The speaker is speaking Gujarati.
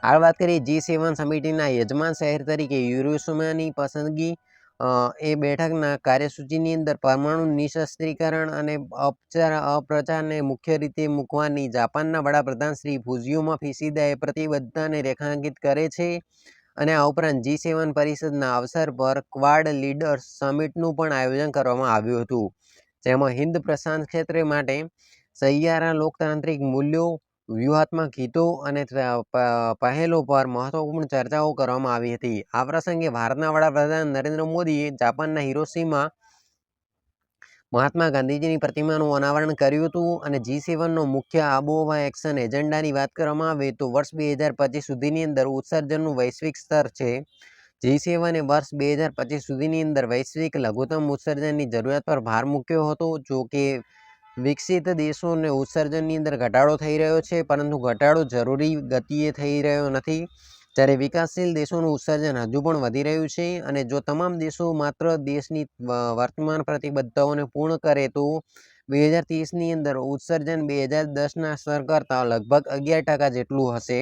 આગળ વાત કરીએ G7 સમિટીના યજમાન શહેર તરીકે યુરોશિમાની પસંદગી એ બેઠકના કાર્યસૂચિની અંદર પરમાણુ નિશસ્ત્રીકરણ અને અપપ્રચારને મુખ્ય રીતે મૂકવાની જાપાનના વડાપ્રધાન શ્રી ફુજીયોમા કિશિદાએ પ્રતિબદ્ધતાને રેખાંકિત કરે છે અને આ ઉપરાંત G7 પરિષદના અવસર પર ક્વાડ લીડર્સ સમિટનું પણ આયોજન કરવામાં આવ્યું હતું, જેમાં હિન્દ પ્રશાંત ક્ષેત્ર માટે સહિયારા લોકતાંત્રિક મૂલ્યો, વ્યૂહાત્મક હિતો અને પહેલો પર મહત્વપૂર્ણ ચર્ચાઓ કરવામાં આવી હતી. આ પ્રસંગે ભારતના વડાપ્રધાન નરેન્દ્ર મોદીએ જાપાનના હિરોશિમા મહાત્મા ગાંધીજીની પ્રતિમાનું અનાવરણ કર્યું હતું અને G7નો મુખ્ય આબોહવા એક્શન એજન્ડાની વાત કરવામાં આવે તો વર્ષ 2025 સુધીની અંદર ઉત્સર્જનનું વૈશ્વિક સ્તર છે. G7એ વર્ષ 2025 સુધીની અંદર વૈશ્વિક લઘુત્તમ ઉત્સર્જનની જરૂરિયાત પર ભાર મૂક્યો હતો. જો કે વિકસિત દેશોને ઉત્સર્જનની અંદર ઘટાડો થઈ રહ્યો છે, પરંતુ ઘટાડો જરૂરી ગતિએ થઈ રહ્યો નથી, જ્યારે વિકાસશીલ દેશોનું ઉત્સર્જન હજુ પણ વધી રહ્યું છે. અને જો તમામ દેશો માત્ર દેશની વર્તમાન પ્રતિબદ્ધતાઓને પૂર્ણ કરે તો 2030ની અંદર ઉત્સર્જન 2010ના સ્તર કરતાં લગભગ 11% જેટલું હશે.